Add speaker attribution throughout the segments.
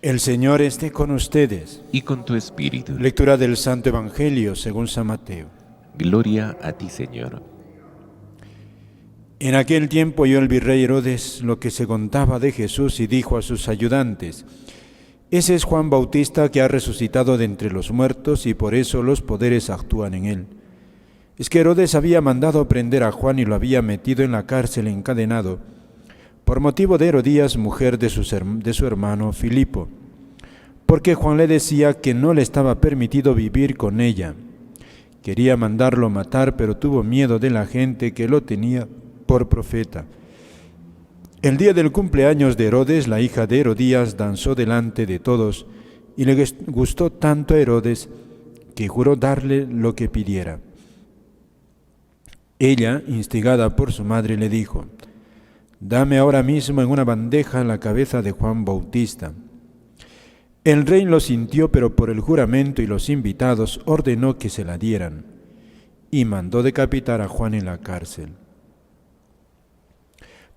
Speaker 1: El Señor esté con ustedes.
Speaker 2: Y con tu espíritu.
Speaker 1: Lectura del Santo Evangelio según San Mateo.
Speaker 2: Gloria a ti, Señor.
Speaker 1: En aquel tiempo oyó el virrey Herodes lo que se contaba de Jesús y dijo a sus ayudantes: Ese es Juan Bautista que ha resucitado de entre los muertos y por eso los poderes actúan en él. Es que Herodes había mandado prender a Juan y lo había metido en la cárcel encadenado por motivo de Herodías, mujer de su hermano Filipo, porque Juan le decía que no le estaba permitido vivir con ella. Quería mandarlo matar, pero tuvo miedo de la gente que lo tenía por profeta. El día del cumpleaños de Herodes, la hija de Herodías danzó delante de todos y le gustó tanto a Herodes que juró darle lo que pidiera. Ella, instigada por su madre, le dijo: Dame ahora mismo en una bandeja la cabeza de Juan Bautista. El rey lo sintió, pero por el juramento y los invitados ordenó que se la dieran y mandó decapitar a Juan en la cárcel.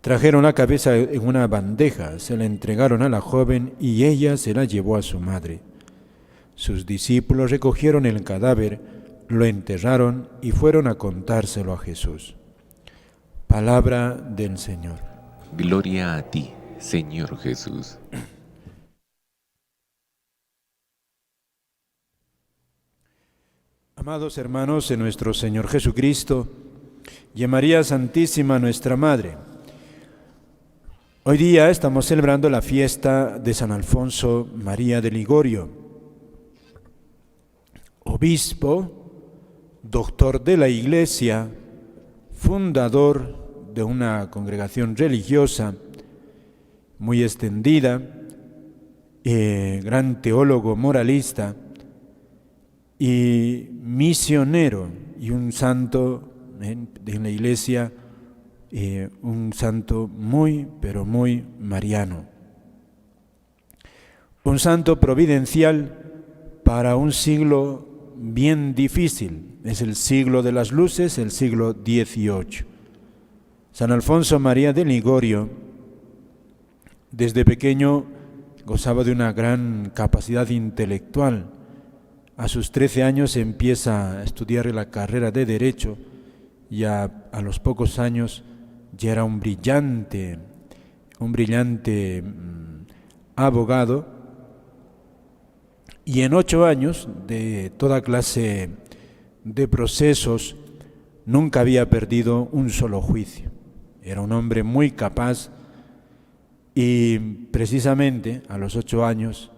Speaker 1: Trajeron la cabeza en una bandeja, se la entregaron a la joven y ella se la llevó a su madre. Sus discípulos recogieron el cadáver, lo enterraron y fueron a contárselo a Jesús. Palabra del Señor.
Speaker 2: Gloria a ti, Señor Jesús.
Speaker 1: Amados hermanos en nuestro Señor Jesucristo y en María Santísima, nuestra Madre, hoy día estamos celebrando la fiesta de San Alfonso María de Ligorio, obispo, doctor de la Iglesia, fundador de una congregación religiosa muy extendida, gran teólogo moralista y misionero y un santo en la Iglesia, un santo muy, pero muy mariano. Un santo providencial para un siglo bien difícil. Es el siglo de las luces, el siglo XVIII. San Alfonso María de Ligorio, desde pequeño, gozaba de una gran capacidad intelectual. A sus 13 años empieza a estudiar la carrera de Derecho y a los pocos años ya era un brillante abogado, y en 8 años de toda clase de procesos nunca había perdido un solo juicio. Era un hombre muy capaz y precisamente a los 8 años,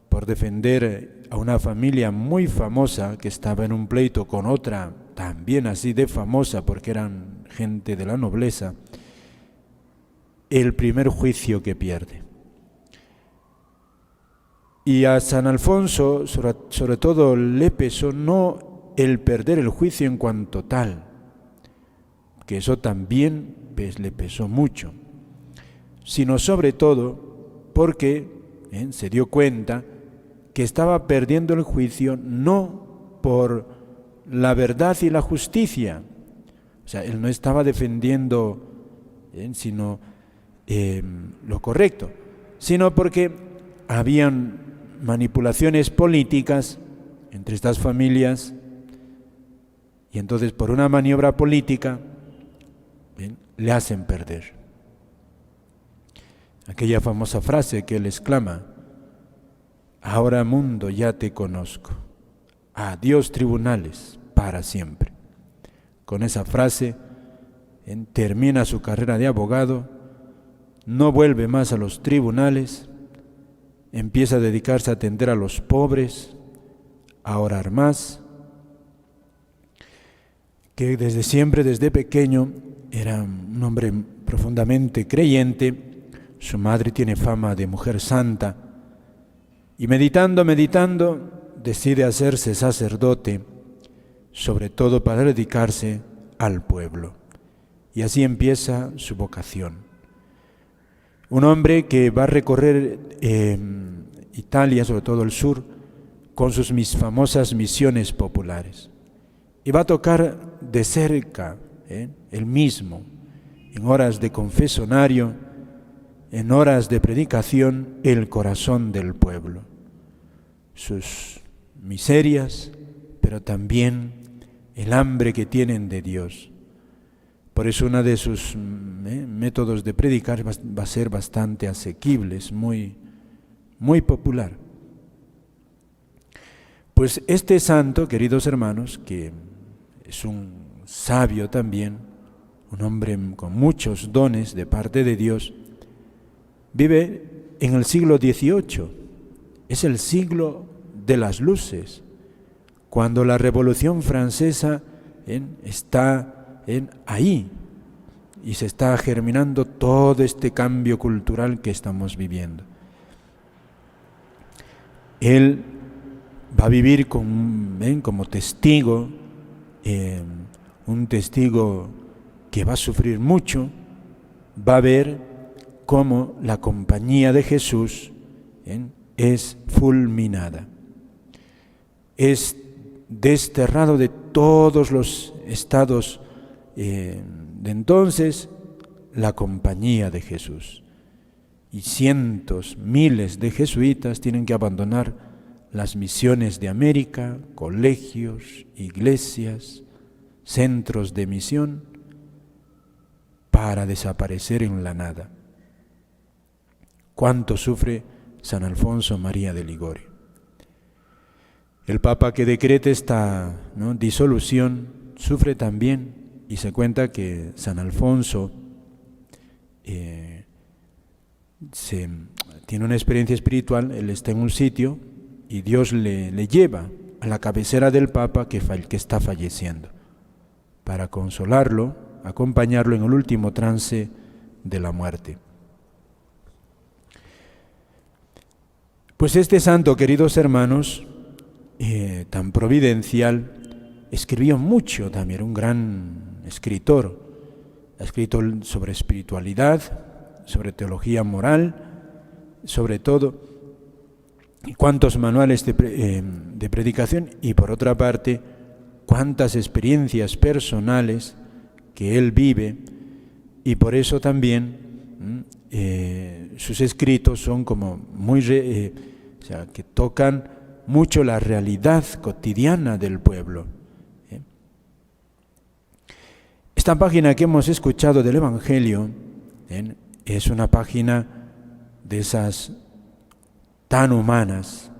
Speaker 1: por defender a una familia muy famosa que estaba en un pleito con otra también así de famosa porque eran gente de la nobleza, el primer juicio que pierde. Y a San Alfonso sobre todo le pesó no el perder el juicio en cuanto tal, que eso también le pesó mucho, sino sobre todo porque se dio cuenta que estaba perdiendo el juicio no por la verdad y la justicia, o sea, él no estaba defendiendo sino lo correcto, sino porque habían manipulaciones políticas entre estas familias y entonces por una maniobra política le hacen perder. Aquella famosa frase que él exclama: ahora mundo ya te conozco, adiós tribunales para siempre. Con esa frase termina su carrera de abogado, no vuelve más a los tribunales, empieza a dedicarse a atender a los pobres, a orar más, que desde siempre, desde pequeño, era un hombre profundamente creyente. Su madre tiene fama de mujer santa y meditando, decide hacerse sacerdote, sobre todo para dedicarse al pueblo. Y así empieza su vocación. Un hombre que va a recorrer Italia, sobre todo el sur, con sus famosas misiones populares. Y va a tocar de cerca, él mismo, en horas de confesonario, en horas de predicación el corazón del pueblo, sus miserias, pero también el hambre que tienen de Dios. Por eso uno de sus métodos de predicar va a ser bastante asequible, es muy popular. Pues este santo, queridos hermanos, que es un sabio también, un hombre con muchos dones de parte de Dios, vive en el siglo XVIII, es el siglo de las luces, cuando la Revolución Francesa está ahí y se está germinando todo este cambio cultural que estamos viviendo. Él va a vivir como testigo, un testigo que va a sufrir mucho, va a ver cómo la compañía de Jesús es fulminada, es desterrado de todos los estados de entonces, la compañía de Jesús. Y cientos, miles de jesuitas tienen que abandonar las misiones de América, colegios, iglesias, centros de misión, para desaparecer en la nada. ¿Cuánto sufre San Alfonso María de Ligorio? El Papa que decreta esta disolución sufre también, y se cuenta que San Alfonso tiene una experiencia espiritual. Él está en un sitio y Dios le lleva a la cabecera del Papa que está falleciendo, para consolarlo, acompañarlo en el último trance de la muerte. Pues este santo, queridos hermanos, tan providencial, escribió mucho también, un gran escritor. Ha escrito sobre espiritualidad, sobre teología moral, sobre todo, y cuántos manuales de predicación, y por otra parte, cuántas experiencias personales que él vive, y por eso también sus escritos son como que tocan mucho la realidad cotidiana del pueblo. Esta página que hemos escuchado del Evangelio es una página de esas tan humanas,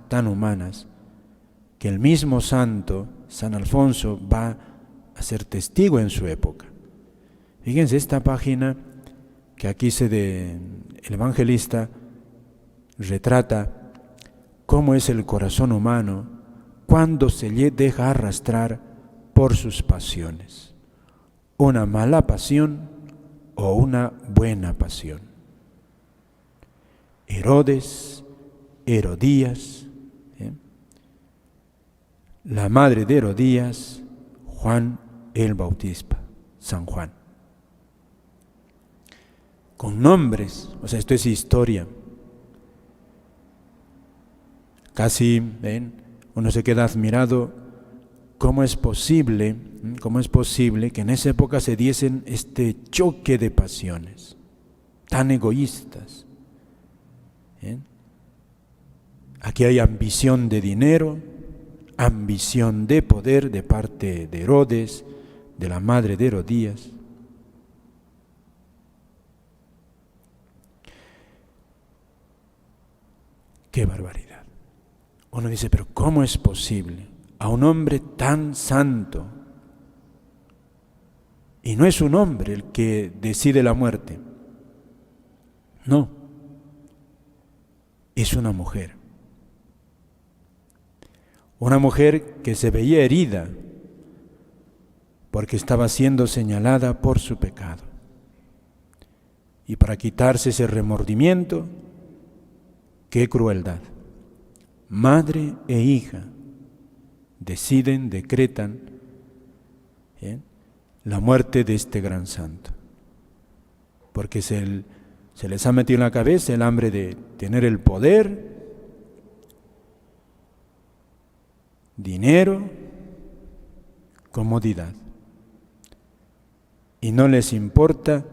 Speaker 1: que el mismo santo, San Alfonso, va a ser testigo en su época. Fíjense, esta página que aquí el evangelista retrata cómo es el corazón humano cuando se le deja arrastrar por sus pasiones. Una mala pasión o una buena pasión. Herodes, Herodías, la madre de Herodías, Juan el Bautista, San Juan. Con nombres, esto es historia. Casi, uno se queda admirado. ¿Cómo es posible que en esa época se diesen este choque de pasiones tan egoístas? Aquí hay ambición de dinero, ambición de poder de parte de Herodes, de la madre de Herodías. ¡Qué barbaridad! Uno dice, pero ¿cómo es posible a un hombre tan santo? Y no es un hombre el que decide la muerte. No, es una mujer. Una mujer que se veía herida porque estaba siendo señalada por su pecado. Y para quitarse ese remordimiento, ¡qué crueldad! Madre e hija decretan la muerte de este gran santo, porque se les ha metido en la cabeza el hambre de tener el poder, dinero, comodidad, y no les importa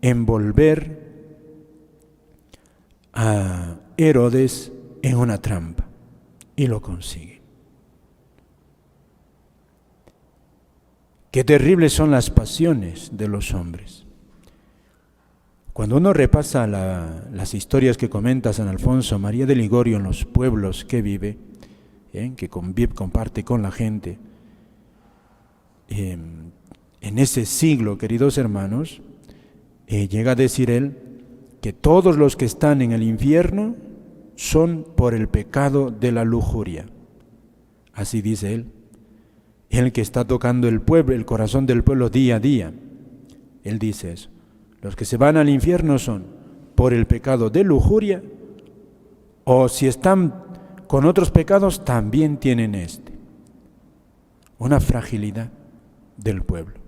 Speaker 1: envolver a Herodes en una trampa y lo consigue. Qué terribles son las pasiones de los hombres. Cuando uno repasa las historias que comenta San Alfonso María de Ligorio en los pueblos que vive, que comparte con la gente, en ese siglo, queridos hermanos, llega a decir él que todos los que están en el infierno son por el pecado de la lujuria. Así dice él. El que está tocando el pueblo, el corazón del pueblo día a día. Él dice eso. Los que se van al infierno son por el pecado de lujuria, o si están con otros pecados, también tienen este. Una fragilidad del pueblo.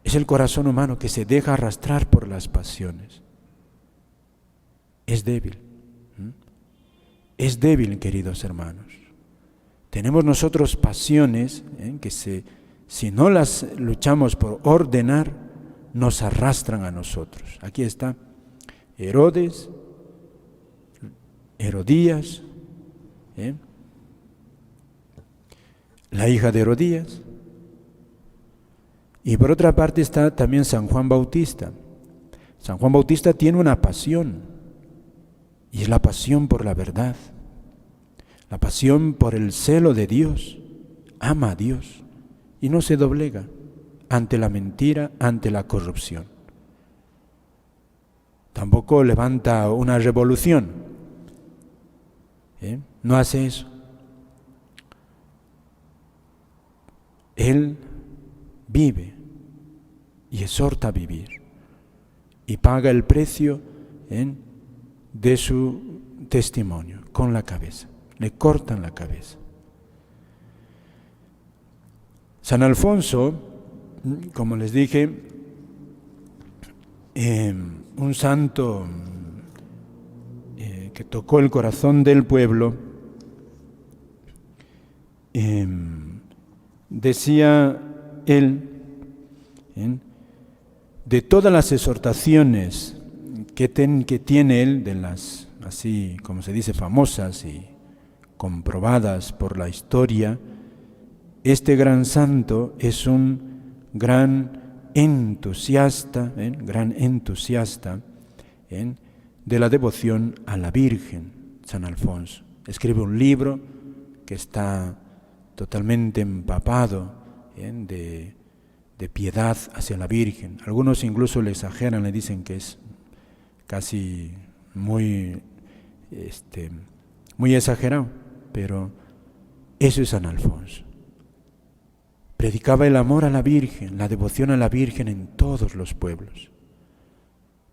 Speaker 1: Es el corazón humano que se deja arrastrar por las pasiones. Es débil. Es débil, queridos hermanos. Tenemos nosotros pasiones que si no las luchamos por ordenar, nos arrastran a nosotros. Aquí está Herodes, Herodías, la hija de Herodías. Y por otra parte está también San Juan Bautista. San Juan Bautista tiene una pasión, y es la pasión por la verdad, la pasión por el celo de Dios. Ama a Dios y no se doblega ante la mentira, ante la corrupción. Tampoco levanta una revolución, no hace eso. Él vive y exhorta a vivir y paga el precio de su testimonio con la cabeza. Le cortan la cabeza. San Alfonso, como les dije, un santo que tocó el corazón del pueblo, decía él, de todas las exhortaciones que tiene él, de las, así como se dice, famosas y comprobadas por la historia, este gran santo es un gran entusiasta de la devoción a la Virgen, San Alfonso. Escribe un libro que está totalmente empapado de piedad hacia la Virgen. Algunos incluso le exageran, le dicen que es casi muy exagerado, pero eso es San Alfonso. Predicaba el amor a la Virgen, la devoción a la Virgen en todos los pueblos,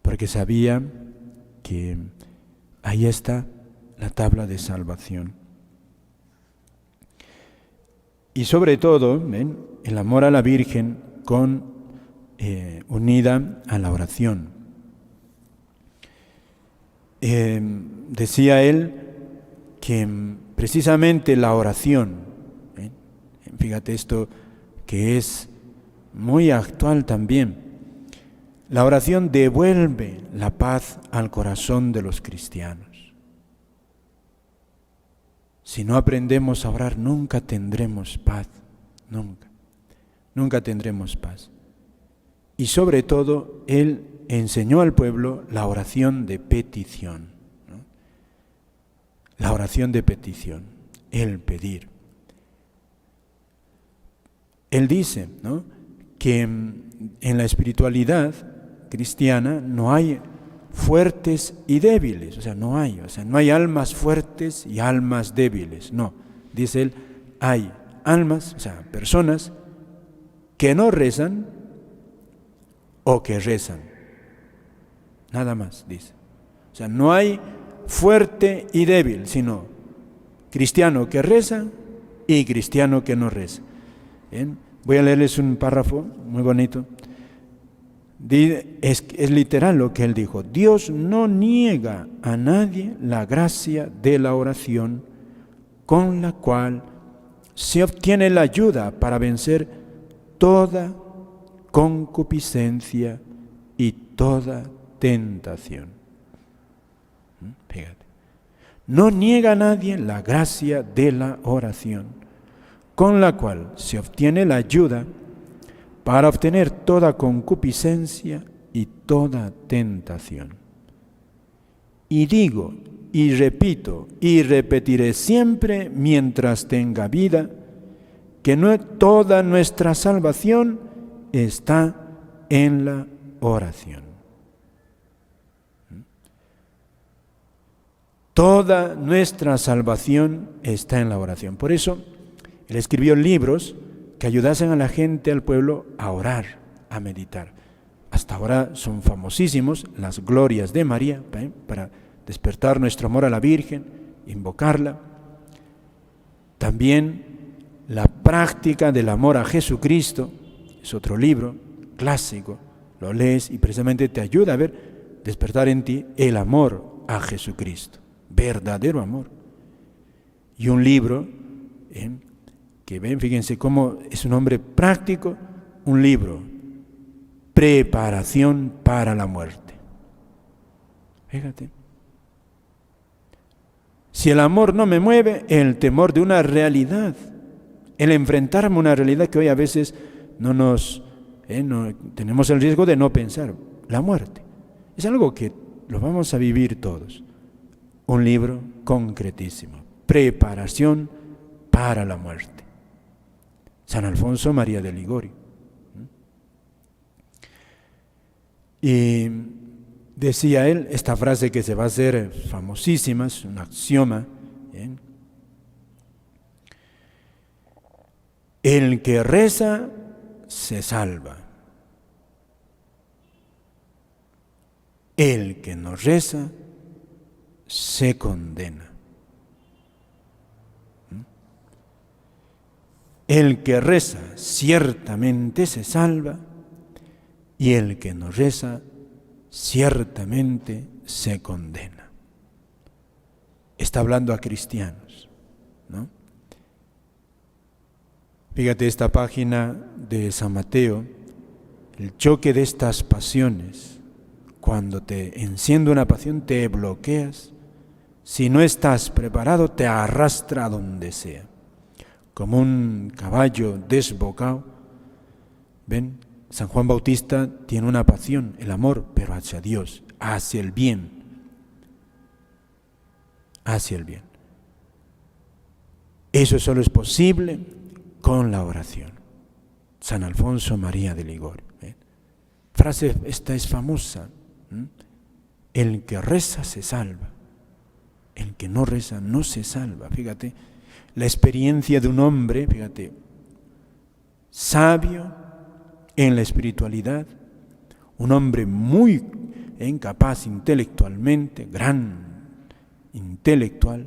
Speaker 1: porque sabía que ahí está la tabla de salvación. Y sobre todo, el amor a la Virgen unida a la oración. Decía él que precisamente la oración, fíjate esto que es muy actual también, la oración devuelve la paz al corazón de los cristianos. Si no aprendemos a orar, nunca tendremos paz, nunca tendremos paz. Y sobre todo, él enseñó al pueblo la oración de petición, ¿no? La oración de petición, el pedir. Él dice, ¿no?, que en la espiritualidad cristiana no hay fuertes y débiles, no hay almas fuertes y almas débiles, no. Dice él, hay almas, personas que no rezan o que rezan. Nada más, dice. No hay fuerte y débil, sino cristiano que reza y cristiano que no reza. Bien, voy a leerles un párrafo muy bonito. Es literal lo que él dijo. Dios no niega a nadie la gracia de la oración con la cual se obtiene la ayuda para vencer toda concupiscencia y toda tentación. Fíjate. No niega a nadie la gracia de la oración, con la cual se obtiene la ayuda para obtener toda concupiscencia y toda tentación. Y digo, y repito, y repetiré siempre mientras tenga vida, que no toda nuestra salvación está en la oración. Toda nuestra salvación está en la oración. Por eso, él escribió libros que ayudasen a la gente, al pueblo, a orar, a meditar. Hasta ahora son famosísimos las glorias de María, para despertar nuestro amor a la Virgen, invocarla. También la práctica del amor a Jesucristo, es otro libro clásico, lo lees y precisamente te ayuda a ver, despertar en ti el amor a Jesucristo, verdadero amor. Y un libro que ven, fíjense cómo es un nombre práctico, un libro, Preparación para la muerte. Fíjate. Si el amor no me mueve, el temor de una realidad, el enfrentarme a una realidad que hoy a veces no tenemos el riesgo de no pensar, la muerte. Es algo que lo vamos a vivir todos. Un libro concretísimo, Preparación para la muerte. San Alfonso María de Ligorio. Y decía él esta frase que se va a hacer famosísima, es un axioma. El que reza se salva. El que no reza se condena. El que reza ciertamente se salva y el que no reza ciertamente se condena. Está hablando a cristianos, ¿no? Fíjate esta página de San Mateo, el choque de estas pasiones. Cuando te enciende una pasión te bloqueas, si no estás preparado te arrastra a donde sea, como un caballo desbocado. ¿Ven? San Juan Bautista tiene una pasión, el amor, pero hacia Dios, hacia el bien, hacia el bien. Eso solo es posible con la oración. San Alfonso María de Ligorio. Frase, esta es famosa. El que reza se salva, el que no reza no se salva. Fíjate, la experiencia de un hombre, fíjate, sabio en la espiritualidad, un hombre muy capaz intelectualmente, gran intelectual,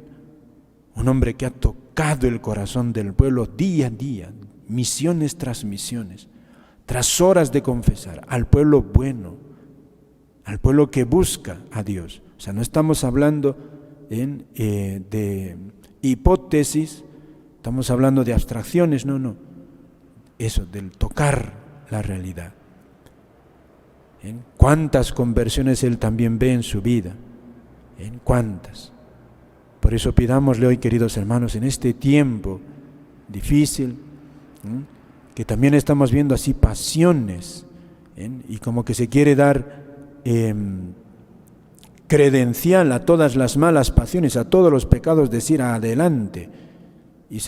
Speaker 1: un hombre que ha tocado el corazón del pueblo día a día, misiones tras misiones, tras horas de confesar al pueblo bueno, al pueblo que busca a Dios. O sea, no estamos hablando de hipótesis, estamos hablando de abstracciones, no. Eso, del tocar la realidad. ¿Cuántas conversiones él también ve en su vida? ¿Cuántas? Por eso pidámosle hoy, queridos hermanos, en este tiempo difícil, que también estamos viendo así pasiones, y como que se quiere dar credencial a todas las malas pasiones, a todos los pecados, decir adelante, y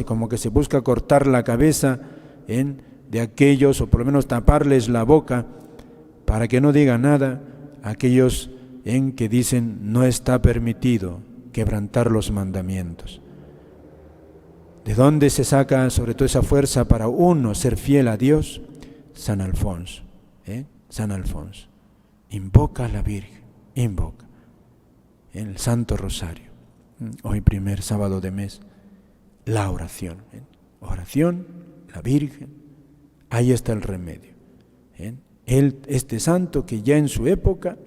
Speaker 1: como que se busca cortar la cabeza de aquellos, o por lo menos taparles la boca para que no digan nada a aquellos que dicen no está permitido quebrantar los mandamientos. ¿De dónde se saca sobre todo esa fuerza para uno ser fiel a Dios? San Alfonso, San Alfonso. Invoca a la Virgen, invoca en el Santo Rosario, hoy primer sábado de mes, la oración, oración, la Virgen, ahí está el remedio. Este santo que ya en su época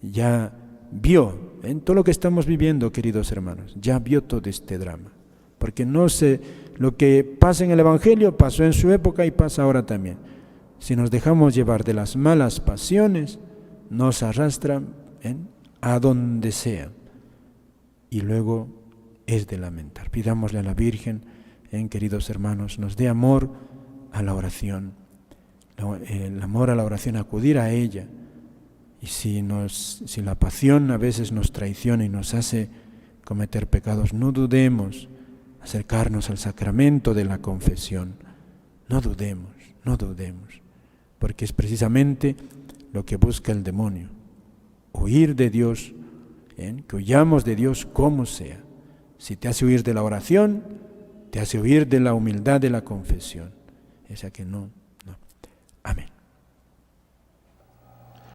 Speaker 1: ya vio todo lo que estamos viviendo, queridos hermanos, ya vio todo este drama, porque lo que pasa en el Evangelio pasó en su época y pasa ahora también. Si nos dejamos llevar de las malas pasiones, nos arrastra a donde sea. Y luego es de lamentar. Pidámosle a la Virgen, queridos hermanos, nos dé amor a la oración. El amor a la oración, acudir a ella. Y si la pasión a veces nos traiciona y nos hace cometer pecados, no dudemos acercarnos al sacramento de la confesión. No dudemos, porque es precisamente lo que busca el demonio. Huir de Dios, que huyamos de Dios como sea. Si te hace huir de la oración, te hace huir de la humildad de la confesión. Esa que no